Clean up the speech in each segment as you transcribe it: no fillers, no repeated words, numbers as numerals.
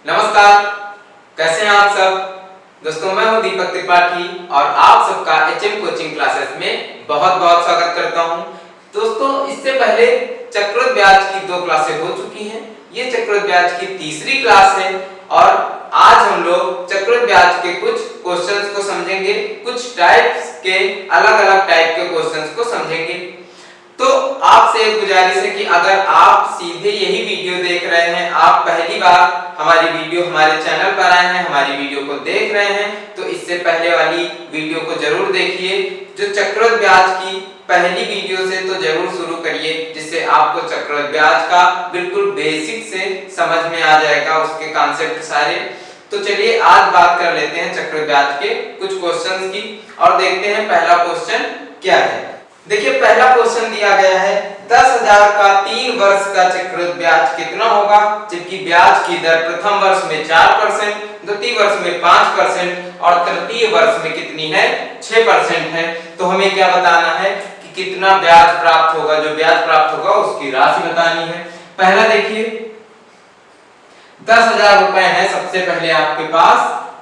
नमस्कार, कैसे हैं आप सब दोस्तों। मैं हूं दीपक त्रिपाठी और आप सबका एचएम कोचिंग क्लासेस में बहुत बहुत स्वागत करता हूं। दोस्तों, इससे पहले चक्रवृद्धि ब्याज की 2 क्लासें हो चुकी हैं। ये चक्रवृद्धि ब्याज की तीसरी क्लास है और आज हम लोग चक्रवृद्धि ब्याज के कुछ क्वेश्चंस को समझेंगे, कुछ टाइप्स के अलग-अलग टाइप के क्वेश्चंस को समझेंगे। तो आपसे एक गुजारिश है कि अगर आप सीधे यही वीडियो देख रहे हैं, आप पहली बार हमारी वीडियो हमारे चैनल पर आए हैं, हमारी वीडियो को देख रहे हैं, तो इससे पहले वाली वीडियो को जरूर देखिए। जो चक्रवृद्धि ब्याज की पहली वीडियो से तो जरूर शुरू करिए, जिससे आपको चक्रवृद्धि ब्याज का बिल्कुल बेसिक से समझ में आ जाएगा, उसके कॉन्सेप्ट सारे। तो चलिए आज बात कर लेते हैं चक्रवृद्धि ब्याज के कुछ क्वेश्चंस की और देखते हैं पहला क्वेश्चन क्या है। देखिए, पहला क्वेश्चन दिया गया है 10,000 का 3 वर्ष का चक्रवृद्धि ब्याज कितना होगा, जबकि ब्याज की दर प्रथम वर्ष में 4%, द्वितीय वर्ष में 5% और तृतीय वर्ष में कितनी है, 6% है। तो हमें क्या बताना है कि कितना ब्याज प्राप्त होगा, जो ब्याज प्राप्त होगा उसकी राशि बतानी है। पहला देखिए 10,000 रुपए है, सबसे पहले आपके पास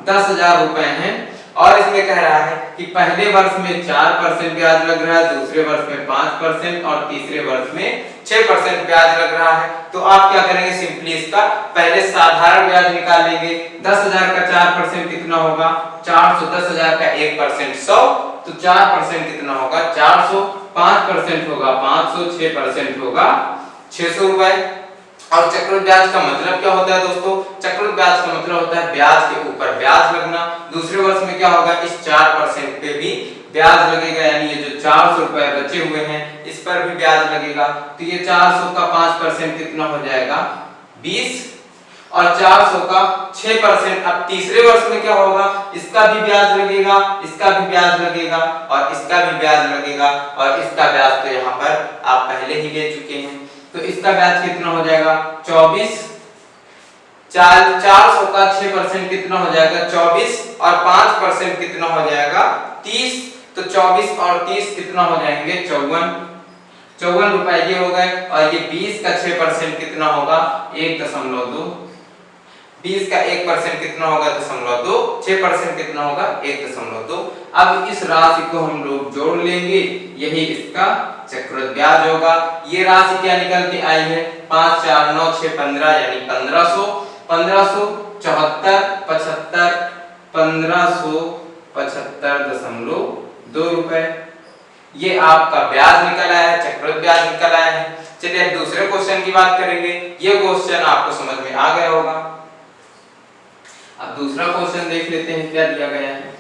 10,000 रुपए हैं और इसमें कह रहा है कि पहले वर्ष में 4% ब्याज लग रहा है, दूसरे वर्ष में 5% और तीसरे वर्ष में 6% ब्याज लग रहा है। तो आप क्या करेंगे, सिंपली इसका पहले साधारण ब्याज निकाल लेंगे। 10,000 का 4% कितना होगा, 400। 10,000 का 1% 100, तो 4% कितना होगा, 400। 5% होगा 500, 6% होगा 600 रुपए। और चक्रवृद्धि ब्याज का मतलब क्या होता है दोस्तों, चक्रवृद्धि ब्याज का मतलब होता है ब्याज के ऊपर ब्याज लगना। दूसरे वर्ष में क्या होगा, इस 4% पे भी ब्याज लगेगा, यानी ये जो 400 रुपए बचे हुए हैं इस पर भी ब्याज लगेगा। तो ये 400 का 5% कितना हो जाएगा, 20 और 400 का 6%। अब तीसरे वर्ष में क्या होगा, इसका भी ब्याज लगेगा, इसका भी ब्याज लगेगा और इसका भी ब्याज लगेगा और इसका ब्याज तो यहाँ पर आप पहले ही ले चुके हैं। तो इसका ब्याज कितना हो जाएगा, 24। 400 का 6% कितना हो जाएगा, 24 और 5% कितना हो जाएगा, 30। तो 24 और 30 कितना हो जाएंगे, 54 रुपए ये हो गए। और ये 20 का 6% कितना होगा, 1.2। 20 का 1% कितना होगा, 0.2। 6% कितना होगा, 1.2। अब इस राशि को हम लोग जोड़ लेंगे, यही इसका चक्रवृद्धि ब्याज होगा। ये राशि क्या निकल के आई है, 5 4 9 6 15 यानी 1500। 1574 75 1575.2 रुपए ये आपका ब्याज निकल आया है, चक्रवृद्धि ब्याज निकल आया है। चलिए अब दूसरे क्वेश्चन की बात करेंगे। ये क्वेश्चन आपको समझ में आ गया होगा। अब दूसरा क्वेश्चन देख लेते हैं क्या दिया गया है।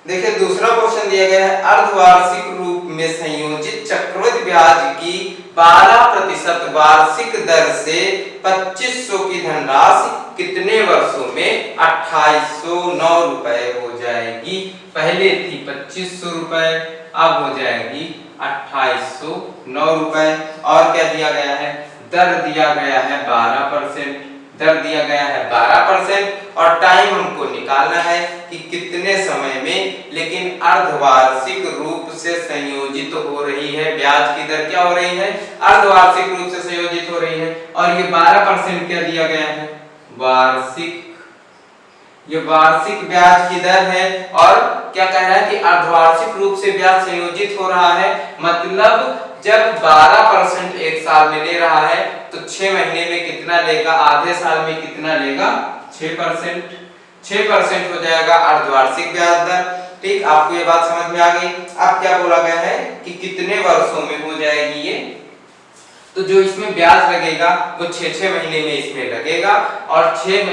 देखिए, दूसरा क्वेश्चन दिया गया है अर्धवार्षिक रूप में संयोजित चक्रवृद्धि ब्याज की 12% वार्षिक दर से 2500 की धनराशि कितने वर्षों में 2809 रुपए हो जाएगी। पहले थी 2500 रुपए, अब हो जाएगी 2809 रुपए। और क्या दिया गया है, दर दिया गया है 12%। दर दिया गया है 12% और टाइम हमको निकालना है कि कितने समय में, लेकिन अर्धवार्षिक रूप से संयोजित हो रही है। ब्याज की दर क्या हो रही है, अर्धवार्षिक रूप से संयोजित हो रही है। और ये 12% क्या दिया गया है, वार्षिक। ये वार्षिक ब्याज की दर है और क्या कह रहा है कि अर्धवार्षिक रूप से ब्याज संयोजित हो रहा है। मतलब जब 12% एक साल में ले रहा है तो 6 महीने में कितना लेगा, आधे साल में कितना लेगा, 6%। 6% हो जाएगा अर्धवार्षिक ब्याज दर। ठीक, आपको ये बात समझ में आ गई। अब क्या बोला गया है कि कितने वर्षों में हो जाएगी ये, तो जो इसमें ब्याज लगेगा वो 6 महीने में इसमें लगेगा और 6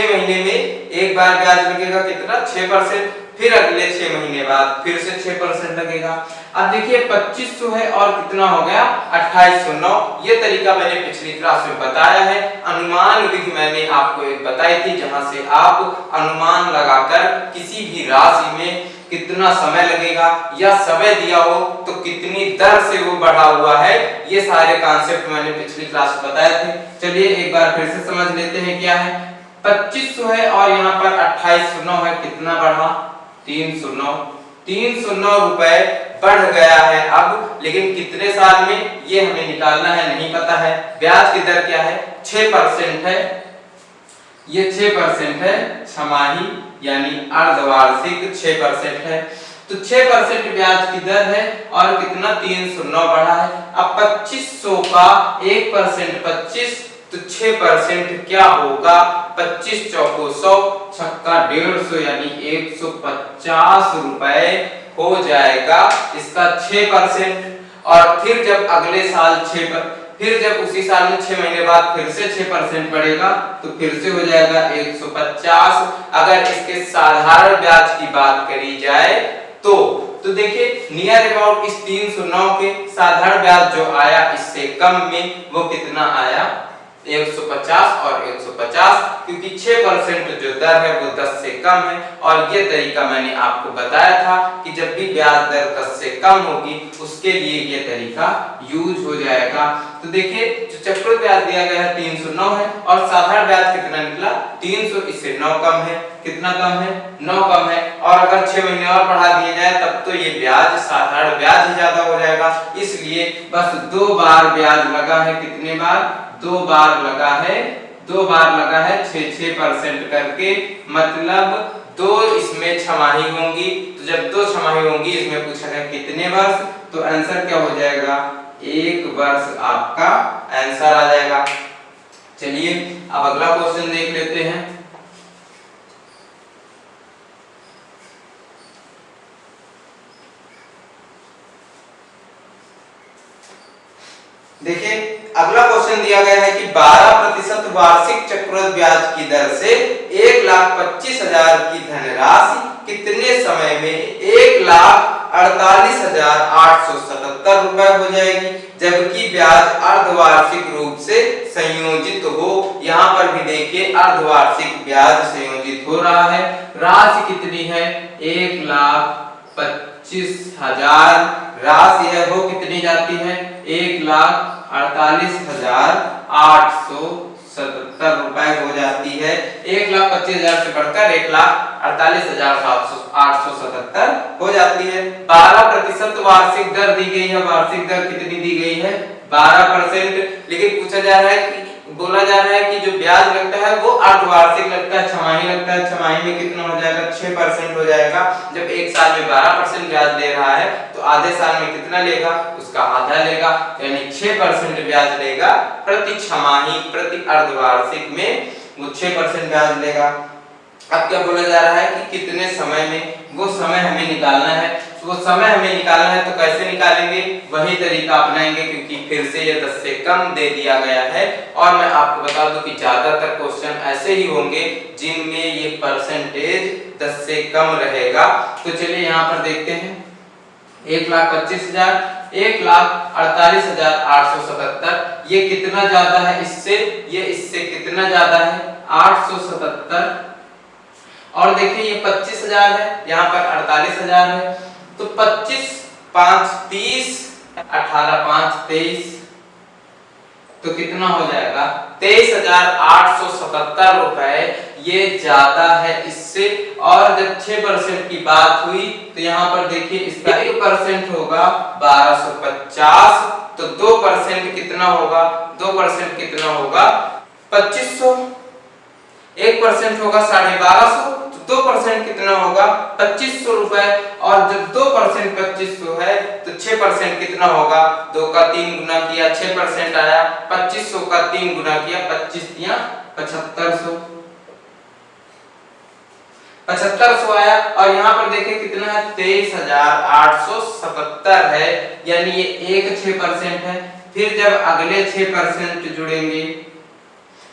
महीने में एक बार ब्याज लगेगा कितना, 6%। फिर अगले 6 महीने बाद फिर से 6% लगेगा। अब देखिए 2500 है और कितना हो गया, 2809। ये तरीका मैंने पिछली क्लास में बताया है। अनुमान विधि मैंने आपको एक बताई थी, जहां से आप अनुमान लगाकर किसी भी राशि में कितना समय लगेगा या समय दिया हो तो कितनी दर से वो बढ़ा हुआ है, ये सारे कॉन्सेप्ट मैंने पिछली क्लास में बताए थे। चलिए एक बार फिर से समझ लेते हैं क्या है। 2500 है और यहाँ पर 2809 है, कितना बढ़ा, 309। 309 रुपए बढ़ गया है अब, लेकिन कितने साल में ये हमें निकालना है, नहीं पता है। ब्याज की दर क्या है, 6% है, ये 6% है, छमाही यानी अर्धवार्षिक 6% है। तो 6% ब्याज की दर है और कितना 309 बढ़ा है। अब 2500 का 1% 25, तो 6% क्या होगा, 25 चौको 100, छक्का 150 यानी 150 रुपए हो जाएगा इसका 6%। और फिर जब अगले साल फिर जब उसी साल में 6 महीने बाद फिर से 6% बढ़ेगा तो फिर से हो जाएगा 150। अगर इसके साधारण ब्याज की बात करी जाए तो देखिए नियर अबाउट इस 309 के साधारण ब्याज जो आया इससे कम में वो कितना आया, 150 और 150, क्योंकि 6% जो दर है वो 10 से कम है। और ये तरीका मैंने आपको बताया था कि जब भी ब्याज दर 10 से कम होगी उसके लिए ये तरीका यूज हो जाएगा। तो देखिए जो चक्रवृद्धि ब्याज दिया गया है 309 है और साधारण ब्याज कितना निकला 300, इससे 9 कम है। कितना कम है, 9 कम है। और अगर 6 महीने और बढ़ा दिए जाए तब तो ये ब्याज साधारण ब्याज ही ज्यादा हो जाएगा। इसलिए बस 2 बार ब्याज लगा है, कितने बार, 2 बार लगा है, 2 बार लगा है 6% करके, मतलब 2 इसमें छमाही होंगी। तो जब 2 छमाही होंगी, इसमें पूछा गया कितने वर्ष, तो आंसर क्या हो जाएगा, 1 वर्ष आपका आंसर आ जाएगा। चलिए अब अगला क्वेश्चन देख लेते हैं। देखिए अगला क्वेश्चन दिया गया है कि 12% वार्षिक चक्रवृद्धि ब्याज की दर से 1,25,000 की धनराशि कितने समय में 1,48,877 रुपए हो जाएगी, जबकि ब्याज अर्धवार्षिक रूप से संयोजित हो। यहाँ पर भी देखिए अर्धवार्षिक ब्याज संयोजित हो रहा है। राशि कितनी है, 1,25,000 राशि है वो कितनी जाती है, 1,48,877 रुपए हो जाती है। 1,25,000 से बढ़कर 1,48,877 हो जाती है। 12% वार्षिक दर दी गई है। वार्षिक दर कितनी दी गई है, 12%। लेकिन पूछा जा रहा है कि बोला जा रहा है कि जो ब्याज लगता है वो अर्धवार्षिक लगता है, छमाही लगता है। छमाही में कितना हो जाएगा, 6% हो जाएगा। जब एक साल में 12% ब्याज दे रहा है तो आधे साल में कितना लेगा, उसका आधा लेगा, यानी 6% ब्याज लेगा प्रति छमाही, प्रति अर्धवार्षिक में वो 6% ब्याज लेगा। अब क्या बोला जा रहा है कि कितने समय में, वो समय हमें निकालना है। तो वो समय हमें निकालना है तो कैसे निकालेंगे, वही तरीका अपनाएंगे, क्योंकि फिर से ये 10 से कम दे दिया गया है। और मैं आपको बता दूं कि ज्यादातर क्वेश्चन ऐसे ही होंगे जिनमें ये परसेंटेज 10 से कम रहेगा। तो चलिए यहाँ पर देखते हैं, 1,25,000, 1,48,877, ये कितना ज्यादा है इससे, ये इससे कितना ज्यादा है, 877। और देखिए ये 25,000 है, यहाँ पर 48,000 है। तो 25 5 30, 18 5 23, तो कितना हो जाएगा 23,877 रुपए। ये ज्यादा है इससे। और जब 6% की बात हुई तो यहाँ पर देखिए इसका 1% होगा 1250, तो 2% कितना होगा, 2% कितना होगा 2500, 1% होगा 1250, 2% कितना होगा 2500 रुपए। और जब 2% 2500 है तो 6% कितना होगा, 2 का 3 गुना किया 6% आया, 2500 का 3 गुना किया 25 या 7500 आया। और यहाँ पर देखिए कितना है 23,877 है, यानी ये एक 6% है। फिर जब अगले 6% जुड़ेंगे,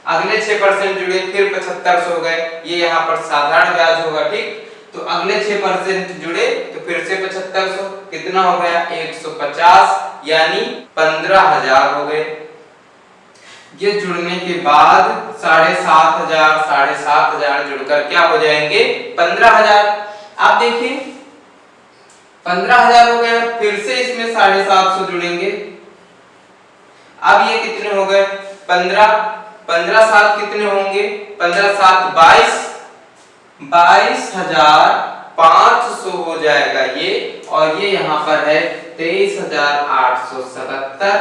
अगले 6% जुड़े फिर 7500 हो गए, ये यहाँ पर साधारण ब्याज होगा, ठीक। तो अगले 6% जुड़े तो फिर से 7500, कितना हो गया 150, यानी 15,000 हो गए। ये जुड़ने के बाद 7,500 जुड़कर क्या हो जाएंगे 15,000। आप देखिए 15,000 हो गया, फिर से इसमें 750 जुड़ेंगे। अब ये कितने हो गए 15 7 कितने होंगे, 15 7 22, 22,500 500 हो जाएगा ये, और ये यहाँ पर है 23,877।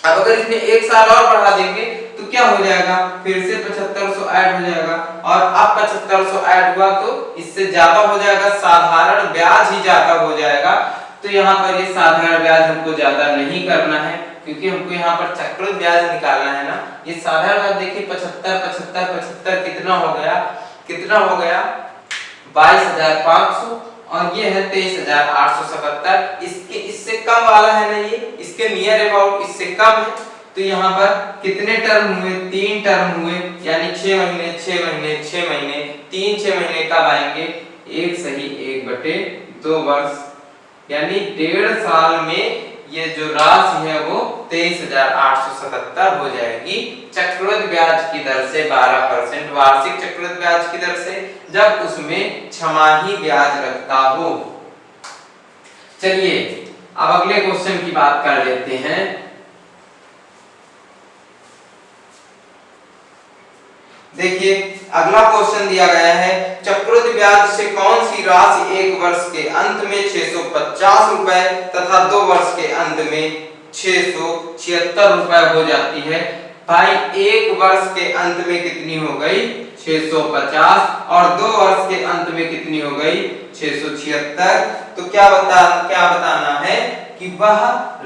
अब अगर इसमें एक साल और बढ़ा देंगे तो क्या हो जाएगा, फिर से 7500 ऐड हो जाएगा, और अब 7500 ऐड हुआ तो इससे ज्यादा हो जाएगा, साधारण ब्याज ही ज्यादा हो जाएगा। तो यहाँ पर ये साधारण ब्याज हमको ज्यादा नहीं करना है, क्योंकि हमको यहाँ पर चक्रवृद्धि ब्याज निकालना है ना। ये साधारण ब्याज देखिए 75 75 75 कितना हो गया, 22,500, और ये है 23,877। इसके इससे कम वाला है ना ये, इसके नियर अबाउट इससे कम है। तो यहाँ पर कितने टर्म हुए, 3 टर्म हुए, यानी 6 महीने 6 महीने 6 महीने, 3-6 महीने कब आएंगे, 1 सही 1/2 वर्ष, यानी 1.5 साल में ये जो राशि है वो 23,877 हो जाएगी चक्रवृद्धि ब्याज की दर से 12%, वार्षिक चक्रवृद्धि ब्याज की दर से, जब उसमें छमाही ब्याज रखता हो। चलिए अब अगले क्वेश्चन की बात कर लेते हैं। देखिए अगला क्वेश्चन दिया गया है, चक्रवृद्धि ब्याज से कौन सी राशि एक वर्ष के अंत में 650 रुपए तथा 2 वर्ष के अंत में 676 रुपए हो जाती है। भाई एक वर्ष के अंत में कितनी हो गई, 650, और 2 वर्ष के अंत में कितनी हो गई, 676। तो क्या बताना है कि वह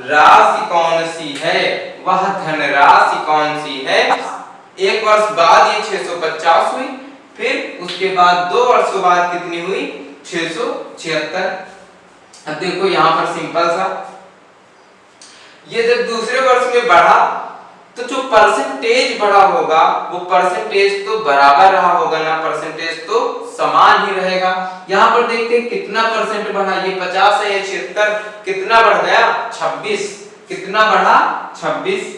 राशि कौन सी है, वह धनराशि कौन सी है। एक वर्ष बाद ये 650 हुई, फिर उसके बाद 2 वर्षों बाद कितनी हुई, 676। अब देखो यहाँ पर सिंपल सा, ये जब दूसरे वर्ष में बढ़ा तो जो परसेंटेज बढ़ा होगा वो परसेंटेज तो बराबर रहा होगा ना, परसेंटेज तो समान ही रहेगा। यहाँ पर देखते हैं कितना परसेंट बढ़ा, ये 50 है, ये 76, कितना बढ़ गया, 26, कितना बढ़ा, 26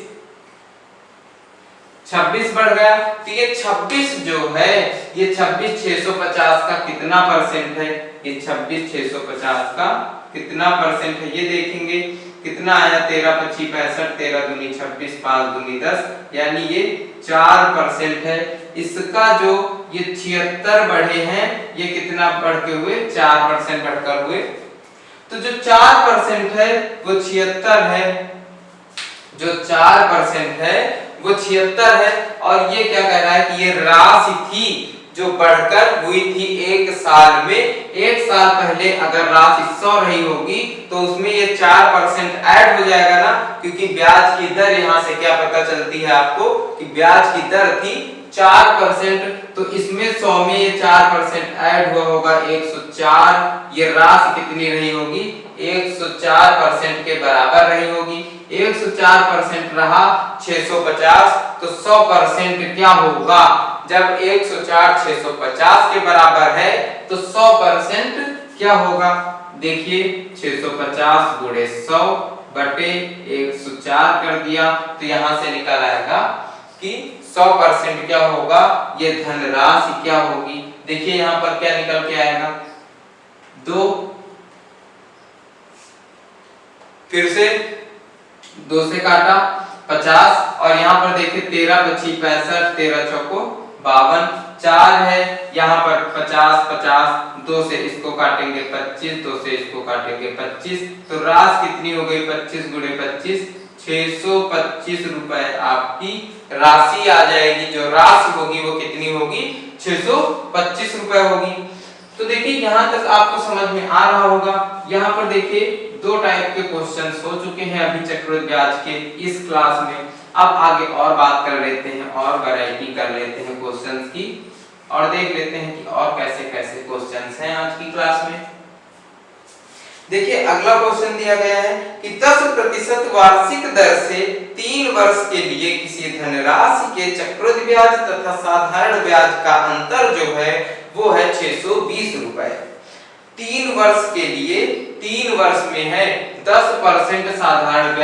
बढ़ गया। तो ये 26 जो है, ये 26 650 का कितना परसेंट है, ये 26 650 का कितना परसेंट है, ये देखेंगे कितना आया, 13-25 65, 13 दूनी 26, 5 दूनी 10, यानी ये 4% है। इसका जो ये 76 बढ़े हैं, ये कितना बढ़ के हुए, 4% बढ़कर हुए। तो जो 4% है वो 76 है, जो 4% है वो 76 है, और ये क्या कह रहा है कि ये राशि थी जो बढ़कर हुई थी एक साल में। एक साल पहले अगर राशि 100 रही होगी तो उसमें ये 4% ऐड हो जाएगा ना, क्योंकि ब्याज की दर यहाँ से क्या पता चलती है आपको कि ब्याज की दर थी 4%, तो इसमें 100 में ये 4% ऐड हुआ होगा, 104। ये राशि कितनी रही होगी, 104% के बराबर रही होगी। 104% रहा 650, तो 100% क्या होगा, जब 104 650 के बराबर है तो 100% क्या होगा, देखिए 650 गुणे 100 बटे 104 कर दिया, तो यहां से निकल आएगा कि 100% क्या होगा, ये धनराशि क्या होगी। देखिए यहां पर क्या निकल के आएगा, 2, फिर से 2 से काटा 50, और यहाँ पर देखिए 13-25 65, 13-चौको 52, 4 है यहाँ पर 50 50, 2 से इसको काटेंगे 25, 2 से इसको काटेंगे 25, तो राशि कितनी हो गई, 25 गुणे 25, 625 रुपए आपकी राशि आ जाएगी। जो राशि होगी वो कितनी होगी, 625 रुपए होगी। तो देखिए यहाँ तक आपको समझ में आ रहा होगा। यहाँ पर देखिए 2 टाइप के क्वेश्चंस हो चुके हैं अभी चक्रवृद्धि ब्याज के इस क्लास में। अब आगे और बात कर लेते हैं, और वैरायटी कर लेते हैं क्वेश्चंस की, और देख लेते हैं कि और कैसे कैसे क्वेश्चंस हैं आज की क्लास में। देखिए अगला क्वेश्चन दिया गया है कि 10% वार्षिक दर से 3 वर्ष के लिए किसी धनराशि के चक्रवृद्धि ब्याज तथा साधारण ब्याज का अंतर जो है वो है 620 रुपए। 3 वर्ष के लिए, 3 वर्ष में है 10% साधारण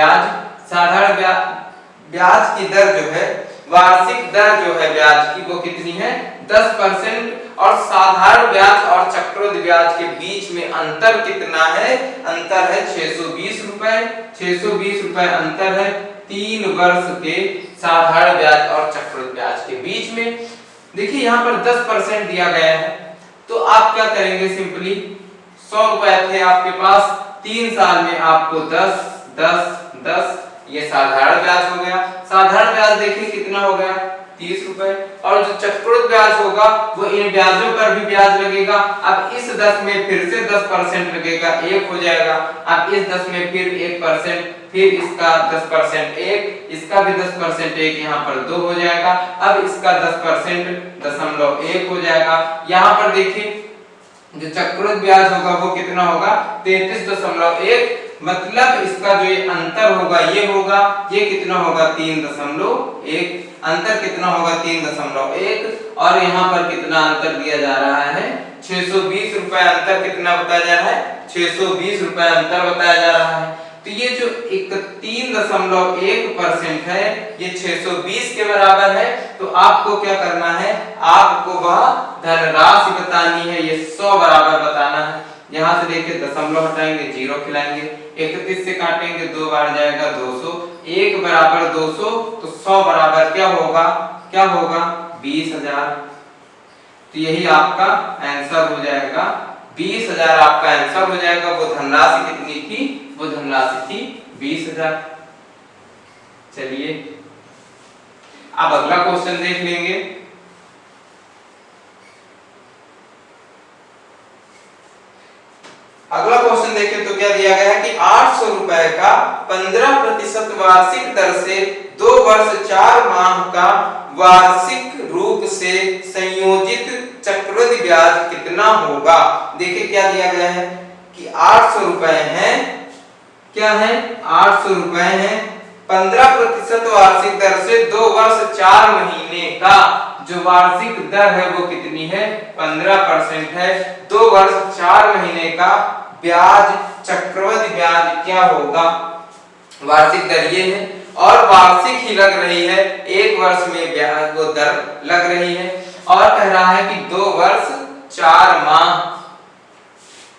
ब्याज की दर जो है, वार्षिक दर जो है ब्याज की वो कितनी है, 10%, और साधारण ब्याज और चक्रवृद्धि ब्याज के बीच में अंतर कितना है, अंतर है 620 रुपए। 620 रुपए अंतर है 3 वर्ष के साधारण ब्याज और चक्रवृद्धि ब्याज के बीच में। देखिए यहाँ पर 10% दिया गया है, तो आप क्या करेंगे, सिंपली 100 रुपए थे आपके पास, 3 साल में आपको 10 10 10, ये साधारण ब्याज हो गया। साधारण ब्याज देखिए कितना हो गया 30 रुपए। और जो चक्रवृद्धि ब्याज होगा वो इन ब्याजों पर भी ब्याज लगेगा। अब इस 10 में फिर से 10% लगेगा, 1 हो जाएगा। अब इस 10 में फिर 1%, फिर इसका 10% 1, इसका भी 10% 1, यहाँ पर 2 हो जाएगा। अब इसका 10% 0.1 हो जाएगा। यहाँ पर देखिए जो चक्रवृद्धि ब्याज होगा वो कितना होगा 33.1, मतलब इसका जो ये अंतर होगा ये होगा, ये कितना होगा 3.1, अंतर कितना होगा 3.1। और यहाँ पर कितना अंतर दिया जा रहा है 620 रुपए अंतर कितना बताया जा रहा है 620 रुपए अंतर बताया जा रहा है। तो ये जो 3.1% है ये 620 के बराबर है। तो आपको क्या करना है, आपको वह धनराशि बतानी है, ये 100 बराबर बताना है। यहाँ से देखिए दशमलव हटाएंगे 0 खिलाएंगे, 31 से काटेंगे 2 बार जाएगा 200, 1 बराबर 200, तो 100 बराबर क्या होगा 20,000। तो यही आपका आंसर हो जाएगा 20,000 आपका आंसर हो जाएगा। वो धनराशि कितनी थी, वो धनराशि थी 20,000। चलिए अब अगला क्वेश्चन देख लेंगे। अगला क्वेश्चन देखें तो क्या दिया गया है कि 800 रुपए का 15% वार्षिक दर से 2 वर्ष 4 माह का वार्षिक रूप से संयोजित चक्रवृद्धि ब्याज कितना होगा। देखिए क्या दिया गया है कि 800 रुपए है, क्या है 800 रुपए है, 15% वार्षिक दर से 2 वर्ष 4 महीने का जो वार्षिक दर है वो कितनी है 15% है। 2 वर्ष 4 महीने का ब्याज चक्रवृद्धि ब्याज क्या होगा, वार्षिक दर ये है और वार्षिक ही लग रही है, 1 वर्ष में ब्याज वो दर लग रही है। और कह रहा है कि 2 वर्ष 4 माह।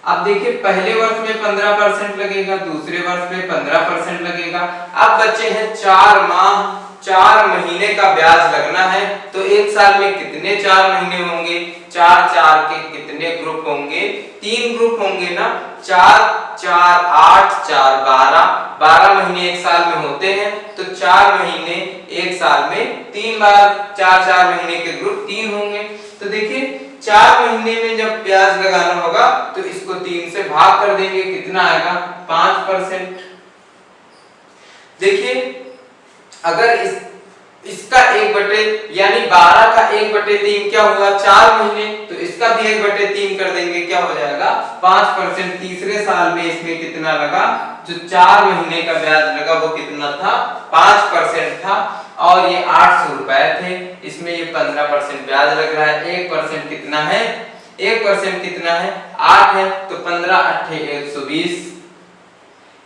अब देखिए पहले वर्ष में 15% लगेगा, दूसरे वर्ष में 15% लगेगा। अब बचे हैं 4 माह, 4 महीने का ब्याज लगना है। तो 1 साल में कितने 4 महीने होंगे, 4 4 के कितने ग्रुप होंगे, 3 ग्रुप होंगे ना, 4 4 8 4 12 महीने 1 साल में होते हैं। तो 4 महीने 1 साल में 3 बार 4 4 महीने के ग्रुप 3 होंगे। तो देखिए 4 महीने में जब ब्याज लगाना होगा तो इसको 3 से भाग कर देंगे, कितना आएगा 5%। देखिए अगर इसका 1/, यानी 12 का 1/3 क्या हुआ 4 महीने, तो इसका भी 1/3 कर देंगे, क्या हो जाएगा 5%। तीसरे साल में इसमें कितना लगा, जो 4 महीने का ब्याज लगा वो कितना था 5% था। और ये 800 रुपए थे, इसमें ये 15% ब्याज लग रहा है। 1% कितना है, 1% कितना है 8 है, तो 15 8 120,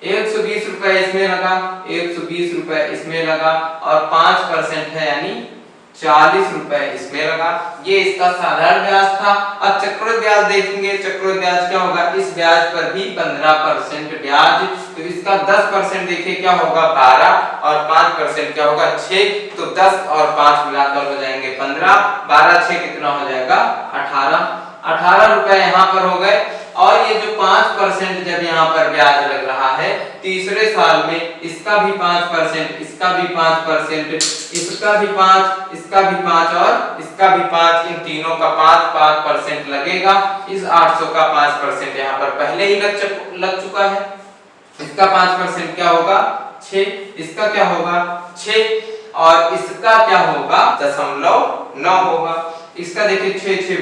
120 रुपए इसमें लगा, 120 रुपए इसमें लगा और 5% है यानी 40 रुपए इसमें लगा। ये इसका साधारण ब्याज था। अब चक्रवृद्धि ब्याज देखेंगे, चक्रवृद्धि ब्याज क्या होगा, इस ब्याज पर भी 15% ब्याज, तो इसका 10% देखिए क्या होगा 12 और 5% क्या होगा 6, तो 10 और 5 मिलाकर हो जाएंगे 15, 12 6 कितना हो जाएगा 18 रुपए यहाँ पर हो गए। और ये जो 5% जब यहाँ पर ब्याज लग रहा है तीसरे साल में, इसका भी 5%, इसका भी 5%, इसका भी 5, इसका भी 5 और इसका भी 5, इन तीनों का 5% लगेगा। इस 800 का 5% यहाँ पर पहले ही लग चुका है। इसका 5% क्या होगा 6, इसका क्या होगा 6 और इसका क्या होगा 0.9 होगा। इसका देखिए 6 6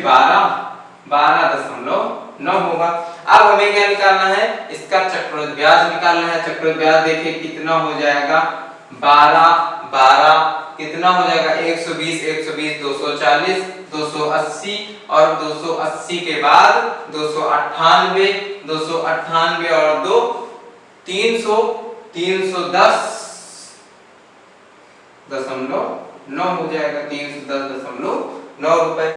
12.9 होगा। अब हमें क्या निकालना है, इसका चक्रवृद्धि ब्याज निकालना है। चक्रवृद्धि ब्याज देखिए कितना हो जाएगा 12 कितना हो जाएगा 120 120 240 280 और 280 के बाद 298 298 और 2 300 310.9 हो जाएगा 310.9 रुपए।